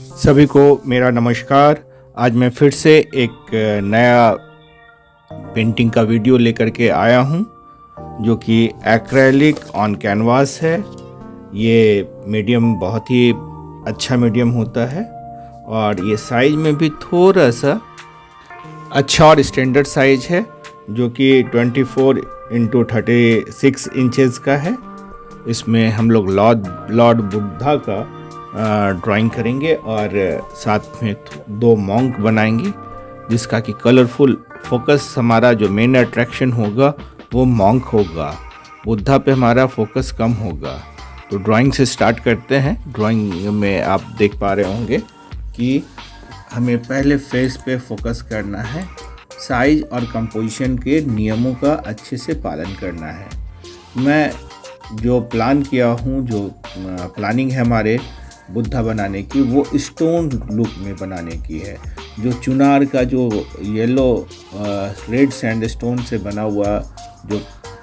सभी को मेरा नमस्कार। आज मैं फिर से एक नया पेंटिंग का वीडियो लेकर के आया हूं, जो कि एक्रेलिक ऑन कैनवास है। ये मीडियम बहुत ही अच्छा मीडियम होता है और ये साइज में भी थोड़ा सा अच्छा और स्टैंडर्ड साइज है, जो कि 24x36 इंचेस का है। इसमें हम लोग लॉर्ड बुद्धा का ड्राइंग करेंगे और साथ में दो मॉन्क बनाएंगे, जिसका कि कलरफुल फोकस हमारा जो मेन अट्रैक्शन होगा वो मॉन्क होगा। बुद्धा पे हमारा फोकस कम होगा। तो ड्राइंग से स्टार्ट करते हैं। ड्राइंग में आप देख पा रहे होंगे कि हमें पहले फेस पे फोकस करना है। साइज और कंपोजिशन के नियमों का अच्छे से पालन करना है। मैं जो प्लान किया हूँ, जो प्लानिंग है हमारे बुद्धा बनाने की, वो स्टोन लुक में बनाने की है। जो चुनार का जो येलो रेड सैंडस्टोन से बना हुआ, जो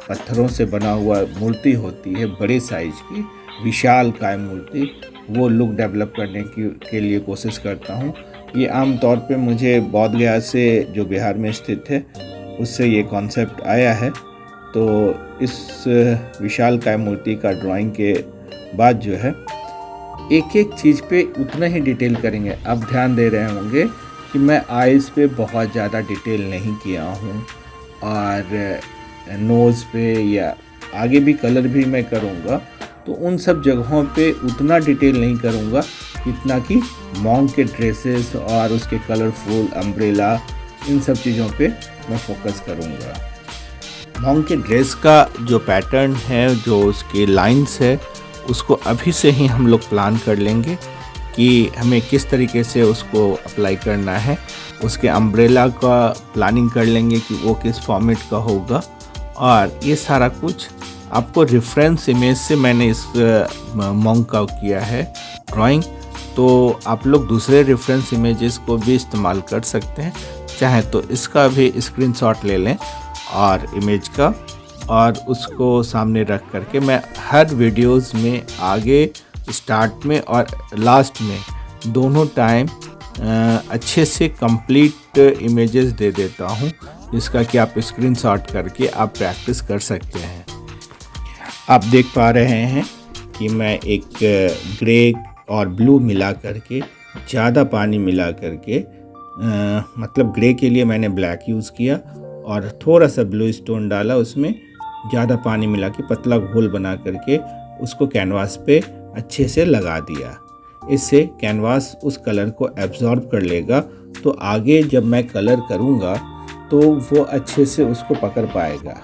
पत्थरों से बना हुआ मूर्ति होती है, बड़े साइज की विशाल काय मूर्ति, वो लुक डेवलप करने के लिए कोशिश करता हूँ। ये आम तौर पे मुझे बोध गया से, जो बिहार में स्थित है, उससे ये कॉन्सेप्ट आया है। तो इस विशाल काय मूर्ति का ड्राइंग के बाद जो है, एक एक चीज़ पे उतना ही डिटेल करेंगे। आप ध्यान दे रहे होंगे कि मैं आइज़ पे बहुत ज़्यादा डिटेल नहीं किया हूँ, और नोज़ पे या आगे भी कलर भी मैं करूँगा, तो उन सब जगहों पे उतना डिटेल नहीं करूँगा जितना कि मॉन्क के ड्रेसेस और उसके कलरफुल अम्ब्रेला, इन सब चीज़ों पे मैं फोकस करूँगा। मॉन्क के ड्रेस का जो पैटर्न है, जो उसकी लाइंस है, उसको अभी से ही हम लोग प्लान कर लेंगे कि हमें किस तरीके से उसको अप्लाई करना है। उसके अम्ब्रेला का प्लानिंग कर लेंगे कि वो किस फॉर्मेट का होगा, और ये सारा कुछ आपको रेफरेंस इमेज से मैंने इस मॉन्क का किया है ड्राइंग। तो आप लोग दूसरे रेफरेंस इमेजेस को भी इस्तेमाल कर सकते हैं। चाहे तो इसका भी स्क्रीनशॉट ले लें और इमेज का, और उसको सामने रख करके मैं हर वीडियोस में आगे स्टार्ट में और लास्ट में दोनों टाइम अच्छे से कंप्लीट इमेजेस दे देता हूं, जिसका कि आप स्क्रीनशॉट करके आप प्रैक्टिस कर सकते हैं। आप देख पा रहे हैं कि मैं एक ग्रे और ब्लू मिला करके, ज़्यादा पानी मिला करके, मतलब ग्रे के लिए मैंने ब्लैक यूज़ किया और थोड़ा सा ब्लू स्टोन डाला, उसमें ज़्यादा पानी मिला के पतला घोल बना करके उसको कैनवास पे अच्छे से लगा दिया। इससे कैनवास उस कलर को एब्जॉर्ब कर लेगा, तो आगे जब मैं कलर करूँगा तो वो अच्छे से उसको पकड़ पाएगा।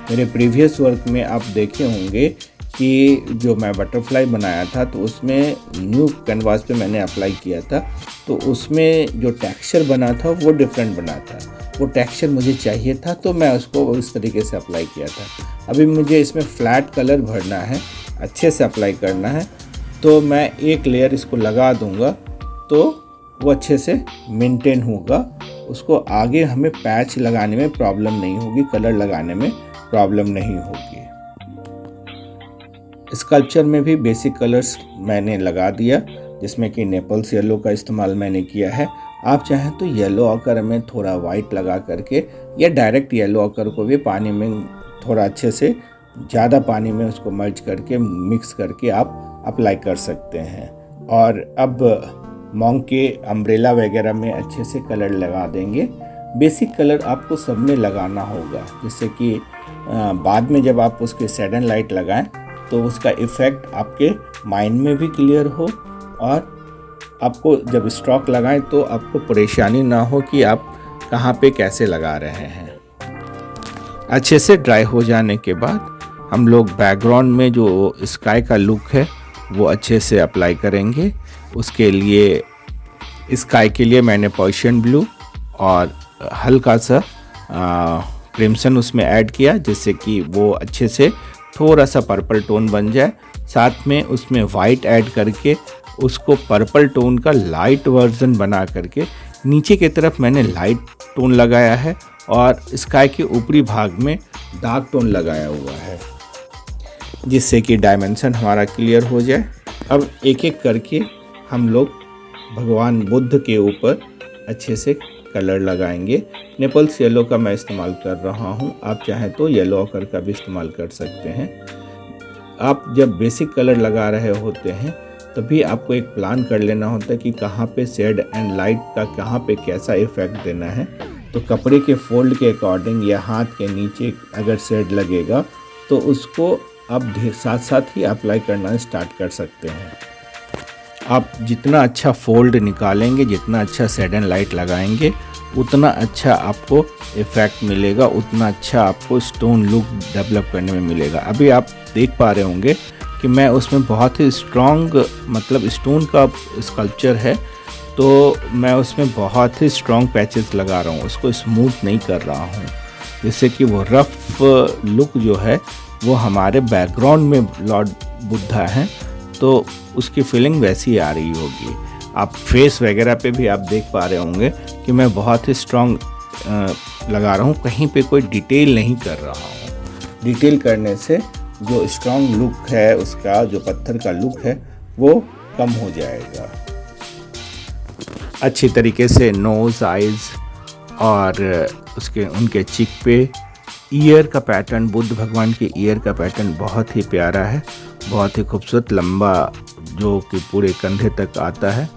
मेरे प्रीवियस वर्क में आप देखे होंगे कि जो मैं बटरफ्लाई बनाया था, तो उसमें न्यू कैनवास पे मैंने अप्लाई किया था, तो उसमें जो टेक्सचर बना था वो डिफरेंट बना था। वो टेक्सचर मुझे चाहिए था, तो मैं उसको उस तरीके से अप्लाई किया था। अभी मुझे इसमें फ्लैट कलर भरना है, अच्छे से अप्लाई करना है, तो मैं एक लेयर इसको लगा दूंगा, तो वो अच्छे से मेंटेन होगा। उसको आगे हमें पैच लगाने में प्रॉब्लम नहीं होगी, कलर लगाने में प्रॉब्लम नहीं होगी। स्कल्पचर में भी बेसिक कलर्स मैंने लगा दिया, जिसमें कि नेपल्स येलो का इस्तेमाल मैंने किया है। आप चाहें तो येलो ऑकर में थोड़ा वाइट लगा करके, या डायरेक्ट येलो ऑकर को भी पानी में थोड़ा अच्छे से, ज़्यादा पानी में उसको मर्ज करके, मिक्स करके आप अप्लाई कर सकते हैं। और अब मॉन्क के अम्ब्रेला वगैरह में अच्छे से कलर लगा देंगे। बेसिक कलर आपको सब में लगाना होगा, जिससे कि बाद में जब आप उसके सडन लाइट लगाएं तो उसका इफ़ेक्ट आपके माइंड में भी क्लियर हो, और आपको जब स्ट्रोक लगाएं तो आपको परेशानी ना हो कि आप कहाँ पे कैसे लगा रहे हैं। अच्छे से ड्राई हो जाने के बाद हम लोग बैकग्राउंड में जो स्काई का लुक है वो अच्छे से अप्लाई करेंगे। उसके लिए स्काई के लिए मैंने पर्शियन ब्लू और हल्का सा क्रिम्सन उसमें ऐड किया, जिससे कि वो अच्छे से थोड़ा सा पर्पल टोन बन जाए। साथ में उसमें वाइट ऐड करके उसको पर्पल टोन का लाइट वर्जन बना करके नीचे की तरफ मैंने लाइट टोन लगाया है, और स्काई के ऊपरी भाग में डार्क टोन लगाया हुआ है, जिससे कि डायमेंशन हमारा क्लियर हो जाए। अब एक एक करके हम लोग भगवान बुद्ध के ऊपर अच्छे से कलर लगाएंगे। नेपल्स येलो का मैं इस्तेमाल कर रहा हूँ, आप चाहें तो येलो ऑकर का भी इस्तेमाल कर सकते हैं। आप जब बेसिक कलर लगा रहे होते हैं तभी आपको एक प्लान कर लेना होता है कि कहाँ पे शेड एंड लाइट का कहाँ पे कैसा इफेक्ट देना है। तो कपड़े के फोल्ड के अकॉर्डिंग या हाथ के नीचे अगर शेड लगेगा तो उसको आप साथ साथ ही अप्लाई करना स्टार्ट कर सकते हैं। आप जितना अच्छा फोल्ड निकालेंगे, जितना अच्छा शेड एंड लाइट लगाएंगे, उतना अच्छा आपको इफ़ेक्ट मिलेगा, उतना अच्छा आपको स्टोन लुक डेवलप करने में मिलेगा। अभी आप देख पा रहे होंगे कि मैं उसमें बहुत ही स्ट्रॉन्ग, मतलब स्टोन का स्कल्पचर है तो मैं उसमें बहुत ही स्ट्रॉन्ग पैचेस लगा रहा हूँ, उसको स्मूथ नहीं कर रहा हूँ, जिससे कि वो रफ लुक जो है वो हमारे बैकग्राउंड में लॉर्ड बुद्धा हैं तो उसकी फीलिंग वैसी ही आ रही होगी। आप फेस वगैरह पे भी आप देख पा रहे होंगे कि मैं बहुत ही स्ट्रॉन्ग लगा रहा हूँ, कहीं पे कोई डिटेल नहीं कर रहा हूँ। डिटेल करने से जो स्ट्रॉन्ग लुक है उसका, जो पत्थर का लुक है वो कम हो जाएगा। अच्छी तरीके से नोज़, आइज़ और उसके उनके चिक पे ईयर का पैटर्न, बुद्ध भगवान के ईयर का पैटर्न बहुत ही प्यारा है, बहुत ही खूबसूरत, लंबा, जो कि पूरे कंधे तक आता है।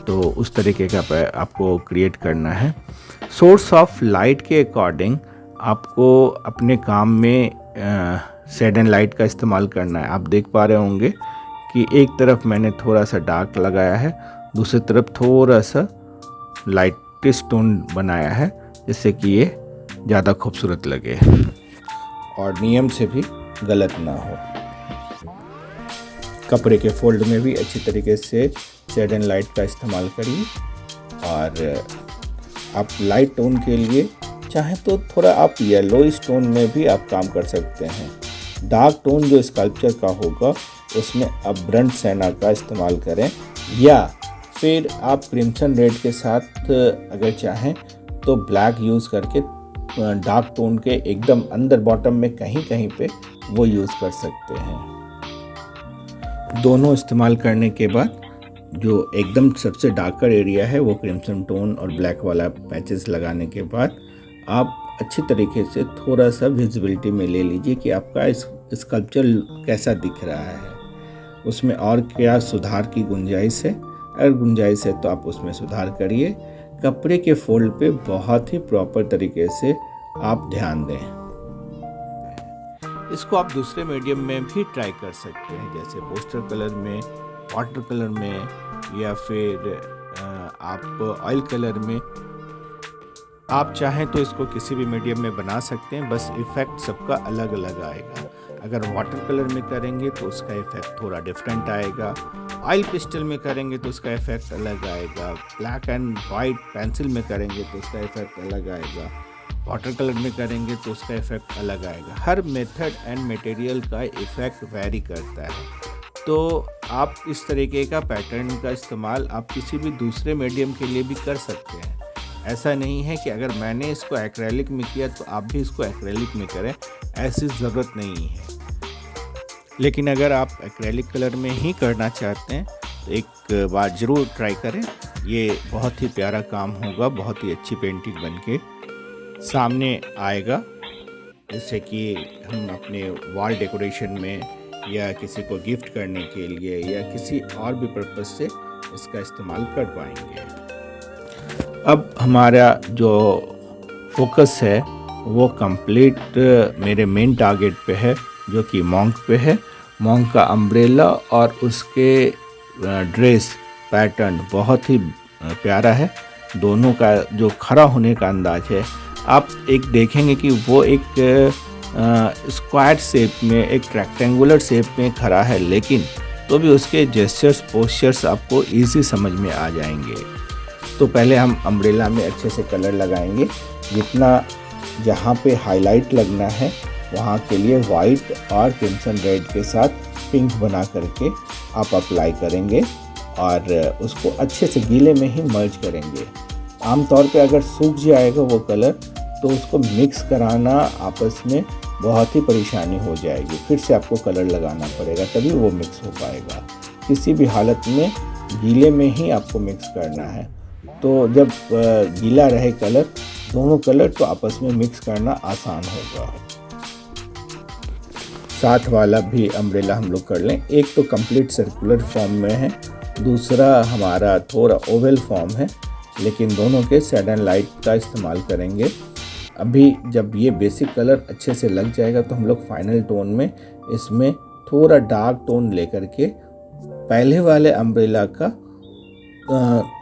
तो उस तरीके का आपको क्रिएट करना है। सोर्स ऑफ लाइट के अकॉर्डिंग आपको अपने काम में शेड एंड लाइट का इस्तेमाल करना है। आप देख पा रहे होंगे कि एक तरफ मैंने थोड़ा सा डार्क लगाया है, दूसरी तरफ थोड़ा सा लाइट टोन बनाया है, जिससे कि ये ज़्यादा खूबसूरत लगे और नियम से भी गलत ना हो। कपड़े के फोल्ड में भी अच्छी तरीके से शेड एंड लाइट का इस्तेमाल करिए। और आप लाइट टोन के लिए चाहे तो थोड़ा आप येलो टोन में भी आप काम कर सकते हैं। डार्क टोन जो स्कल्पचर का होगा उसमें आप ब्रंट सेना का इस्तेमाल करें, या फिर आप क्रिम्सन रेड के साथ अगर चाहें तो ब्लैक यूज़ करके डार्क टोन के एकदम अंदर बॉटम में कहीं कहीं पे वो यूज़ कर सकते हैं। दोनों इस्तेमाल करने के बाद जो एकदम सबसे डार्कर एरिया है वो क्रिम्सन टोन और ब्लैक वाला पैचेस लगाने के बाद आप अच्छी तरीके से थोड़ा सा विजिबिलिटी में ले लीजिए कि आपका स्कल्पचर कैसा दिख रहा है, उसमें और क्या सुधार की गुंजाइश है। अगर गुंजाइश है तो आप उसमें सुधार करिए। कपड़े के फोल्ड पे बहुत ही प्रॉपर तरीके से आप ध्यान दें। इसको आप दूसरे मीडियम में भी ट्राई कर सकते हैं, जैसे पोस्टर कलर में, वाटर कलर में, या फिर आप ऑयल कलर में। आप चाहें तो इसको किसी भी मीडियम में बना सकते हैं, बस इफ़ेक्ट सबका अलग अलग आएगा। अगर वाटर कलर में करेंगे तो उसका इफ़ेक्ट थोड़ा डिफरेंट आएगा, ऑयल पिस्टल में करेंगे तो उसका इफ़ेक्ट अलग आएगा, ब्लैक एंड वाइट पेंसिल में करेंगे तो उसका इफ़ेक्ट अलग आएगा, वाटर कलर में करेंगे तो उसका इफ़ेक्ट अलग आएगा। हर मेथड एंड मटेरियल का इफ़ेक्ट वैरी करता है। तो आप इस तरीके का पैटर्न का इस्तेमाल आप किसी भी दूसरे मीडियम के लिए भी कर सकते हैं। ऐसा नहीं है कि अगर मैंने इसको एक्रेलिक में किया तो आप भी इसको एक्रेलिक में करें, ऐसी ज़रूरत नहीं है। लेकिन अगर आप एक्रेलिक कलर में ही करना चाहते हैं तो एक बार ज़रूर ट्राई करें, ये बहुत ही प्यारा काम होगा, बहुत ही अच्छी पेंटिंग बनके सामने आएगा, जिससे कि हम अपने वॉल डेकोरेशन में या किसी को गिफ्ट करने के लिए या किसी और भी पर्पस से इसका इस्तेमाल कर पाएंगे। अब हमारा जो फोकस है वो कंप्लीट मेरे मेन टारगेट पे है, जो कि मॉन्क पे है। मॉन्क का अम्ब्रेला और उसके ड्रेस पैटर्न बहुत ही प्यारा है। दोनों का जो खड़ा होने का अंदाज है, आप एक देखेंगे कि वो एक स्क्वायर शेप में, एक रेक्टेंगुलर शेप में खड़ा है, लेकिन तो भी उसके जेस्चर्स, पोस्चर्स आपको इजी समझ में आ जाएंगे। तो पहले हम अम्ब्रेला में अच्छे से कलर लगाएंगे। जितना जहाँ पे हाईलाइट लगना है वहाँ के लिए वाइट और क्रिम्सन रेड के साथ पिंक बना करके आप अप्लाई करेंगे और उसको अच्छे से गीले में ही मर्ज करेंगे। आमतौर पे अगर सूख जाएगा वो कलर तो उसको मिक्स कराना आपस में बहुत ही परेशानी हो जाएगी, फिर से आपको कलर लगाना पड़ेगा, तभी वो मिक्स हो पाएगा। किसी भी हालत में गीले में ही आपको मिक्स करना है। तो जब गीला रहे कलर, दोनों कलर, तो आपस में मिक्स करना आसान होगा। साथ वाला भी अम्ब्रेला हम लोग कर लें। एक तो कंप्लीट सर्कुलर फॉर्म में है, दूसरा हमारा थोड़ा ओवल फॉर्म है, लेकिन दोनों के शेड एंड लाइट का इस्तेमाल करेंगे। अभी जब ये बेसिक कलर अच्छे से लग जाएगा तो हम लोग फाइनल टोन में इसमें थोड़ा डार्क टोन लेकर के पहले वाले अम्ब्रेला का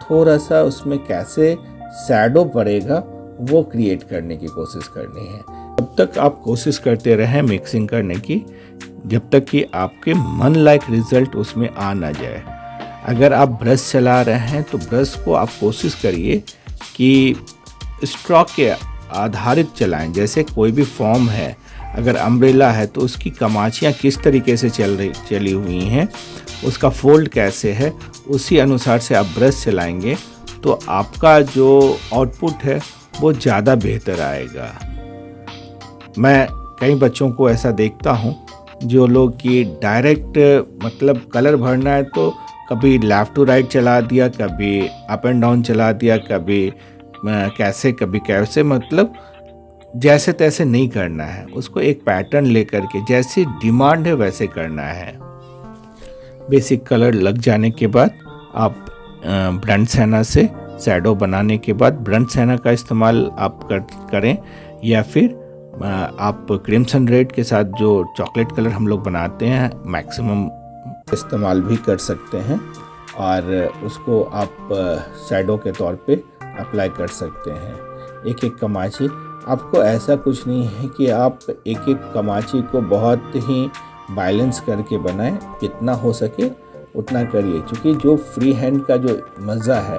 थोड़ा सा उसमें कैसे शैडो पड़ेगा वो क्रिएट करने की कोशिश करनी है। तब तक आप कोशिश करते रहें मिक्सिंग करने की, जब तक कि आपके मन लाइक रिजल्ट उसमें आ ना जाए। अगर आप ब्रश चला रहे हैं तो ब्रश को आप कोशिश करिए कि स्ट्रोक के आधारित चलाएं। जैसे कोई भी फॉर्म है, अगर अम्ब्रेला है तो उसकी कमाचियाँ किस तरीके से चली हुई हैं, उसका फोल्ड कैसे है, उसी अनुसार से आप ब्रश चलाएंगे तो आपका जो आउटपुट है वो ज़्यादा बेहतर आएगा। मैं कई बच्चों को ऐसा देखता हूँ जो लोग कि डायरेक्ट मतलब कलर भरना है तो कभी लेफ़्ट टू राइट चला दिया, कभी अप एंड डाउन चला दिया, कभी कैसे, मतलब जैसे तैसे नहीं करना है। उसको एक पैटर्न लेकर के जैसी डिमांड है वैसे करना है। बेसिक कलर लग जाने के बाद आप ब्रंट सैना से शैडो बनाने के बाद ब्रंट सैना का इस्तेमाल आप करें, या फिर आप क्रिम्सन रेड के साथ जो चॉकलेट कलर हम लोग बनाते हैं मैक्सिमम इस्तेमाल भी कर सकते हैं, और उसको आप शैडो के तौर पे अप्लाई कर सकते हैं। एक एक कमाची, आपको ऐसा कुछ नहीं है कि आप एक एक कमाची को बहुत ही बैलेंस करके बनाएं, जितना हो सके उतना करिए, क्योंकि जो फ्री हैंड का जो मज़ा है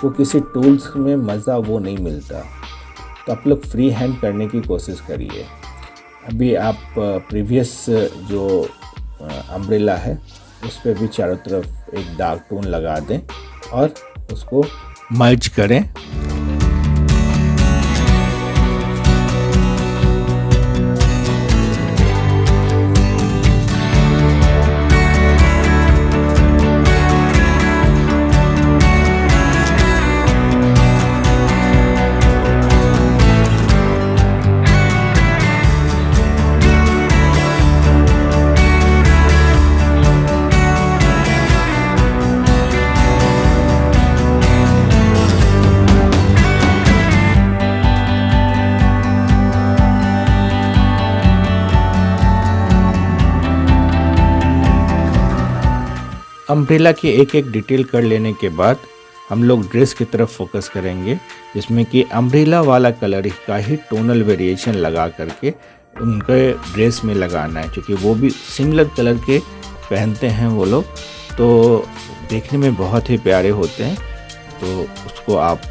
वो किसी टूल्स में मज़ा वो नहीं मिलता। तो आप लोग फ्री हैंड करने की कोशिश करिए। अभी आप प्रीवियस जो अम्ब्रेला है उस पर भी चारों तरफ एक डार्क टोन लगा दें और उसको मर्ज करें। अम्ब्रेला की एक एक डिटेल कर लेने के बाद हम लोग ड्रेस की तरफ फोकस करेंगे, जिसमें कि अम्ब्रेला वाला कलर का ही टोनल वेरिएशन लगा करके उनके ड्रेस में लगाना है, क्योंकि वो भी सिमिलर कलर के पहनते हैं वो लोग, तो देखने में बहुत ही प्यारे होते हैं। तो उसको आप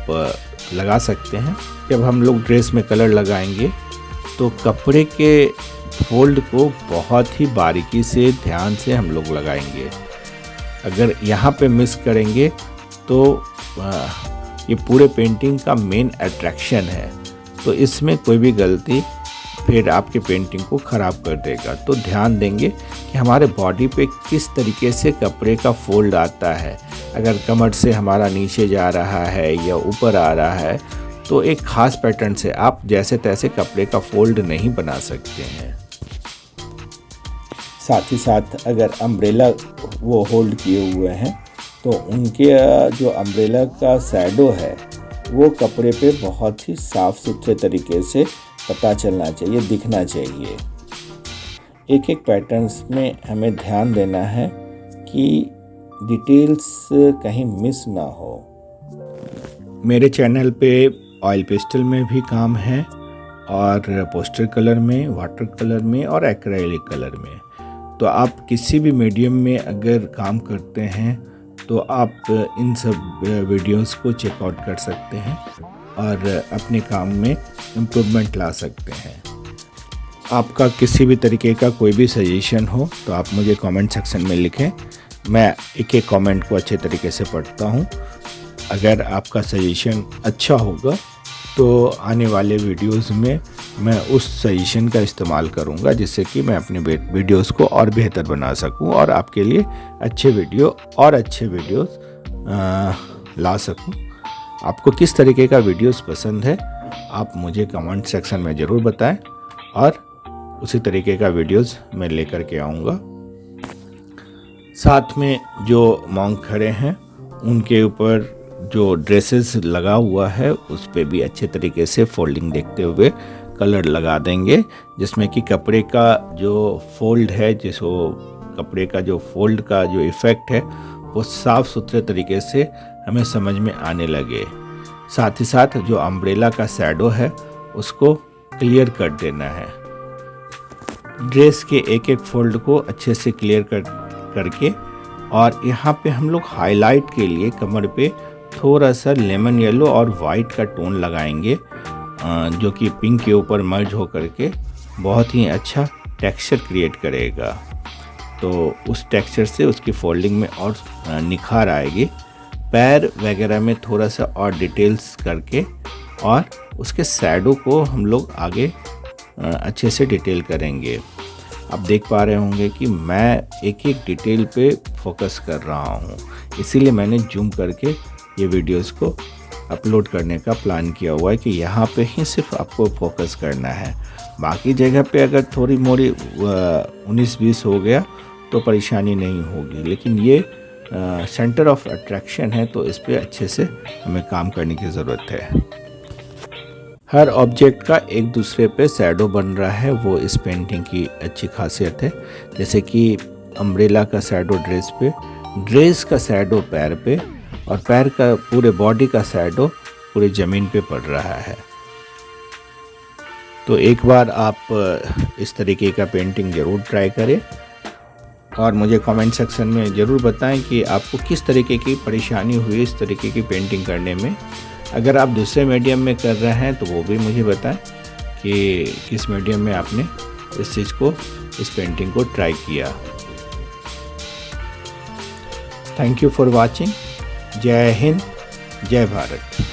लगा सकते हैं। जब हम लोग ड्रेस में कलर लगाएंगे तो कपड़े के फोल्ड को बहुत ही बारीकी से ध्यान से हम लोग लगाएंगे। अगर यहाँ पे मिस करेंगे तो ये पूरे पेंटिंग का मेन अट्रैक्शन है, तो इसमें कोई भी गलती फिर आपके पेंटिंग को ख़राब कर देगा। तो ध्यान देंगे कि हमारे बॉडी पे किस तरीके से कपड़े का फोल्ड आता है। अगर कमर से हमारा नीचे जा रहा है या ऊपर आ रहा है तो एक ख़ास पैटर्न से आप जैसे तैसे कपड़े का फोल्ड नहीं बना सकते हैं। साथ ही साथ अगर अम्ब्रेला वो होल्ड किए हुए हैं तो उनके जो अम्ब्रेला का शैडो है वो कपड़े पे बहुत ही साफ सुथरे तरीके से पता चलना चाहिए, दिखना चाहिए। एक एक पैटर्न्स में हमें ध्यान देना है कि डिटेल्स कहीं मिस ना हो। मेरे चैनल पे ऑयल पेस्टल में भी काम है और पोस्टर कलर में, वाटर कलर में और एक्रेलिक कलर में। तो आप किसी भी मीडियम में अगर काम करते हैं तो आप इन सब वीडियोस को चेकआउट कर सकते हैं और अपने काम में इम्प्रूवमेंट ला सकते हैं। आपका किसी भी तरीके का कोई भी सजेशन हो तो आप मुझे कमेंट सेक्शन में लिखें। मैं एक एक कमेंट को अच्छे तरीके से पढ़ता हूँ। अगर आपका सजेशन अच्छा होगा तो आने वाले वीडियोस में मैं उस सजेशन का इस्तेमाल करूंगा, जिससे कि मैं अपने वीडियोस को और बेहतर बना सकूं और आपके लिए अच्छे वीडियोस ला सकूं। आपको किस तरीके का वीडियोस पसंद है आप मुझे कमेंट सेक्शन में ज़रूर बताएं और उसी तरीके का वीडियोस मैं लेकर के आऊँगा। साथ में जो मॉन्क खड़े हैं उनके ऊपर जो ड्रेसेस लगा हुआ है उस पे भी अच्छे तरीके से फोल्डिंग देखते हुए कलर लगा देंगे, जिसमें कि कपड़े का जो फोल्ड है, जिसको कपड़े का जो फोल्ड का जो इफ़ेक्ट है वो साफ़ सुथरे तरीके से हमें समझ में आने लगे। साथ ही साथ जो अम्ब्रेला का शैडो है उसको क्लियर कर देना है। ड्रेस के एक एक फोल्ड को अच्छे से क्लियर करके और यहाँ पे हम लोग हाईलाइट के लिए कमर पे थोड़ा सा लेमन येलो और वाइट का टोन लगाएंगे, जो कि पिंक के ऊपर मर्ज हो करके बहुत ही अच्छा टेक्सचर क्रिएट करेगा। तो उस टेक्सचर से उसकी फोल्डिंग में और निखार आएगी। पैर वगैरह में थोड़ा सा और डिटेल्स करके और उसके शैडो को हम लोग आगे अच्छे से डिटेल करेंगे। आप देख पा रहे होंगे कि मैं एक एक डिटेल पे फोकस कर रहा हूँ, इसीलिए मैंने जूम करके ये वीडियोस को अपलोड करने का प्लान किया हुआ है कि यहाँ पे ही सिर्फ आपको फोकस करना है। बाकी जगह पे अगर थोड़ी मोड़ी 19-20 हो गया तो परेशानी नहीं होगी, लेकिन ये सेंटर ऑफ अट्रैक्शन है तो इस पे अच्छे से हमें काम करने की ज़रूरत है। हर ऑब्जेक्ट का एक दूसरे पे शैडो बन रहा है, वो इस पेंटिंग की अच्छी खासियत है। जैसे कि अम्ब्रेला का शैडो ड्रेस पे, ड्रेस का शैडो पैर पे और पैर का पूरे बॉडी का शैडो पूरे ज़मीन पे पड़ रहा है। तो एक बार आप इस तरीके का पेंटिंग ज़रूर ट्राई करें और मुझे कमेंट सेक्शन में ज़रूर बताएं कि आपको किस तरीके की परेशानी हुई इस तरीके की पेंटिंग करने में। अगर आप दूसरे मीडियम में कर रहे हैं तो वो भी मुझे बताएं कि किस मीडियम में आपने इस चीज़ को, इस पेंटिंग को ट्राई किया। Thank you for watching. जय हिंद, जय भारत।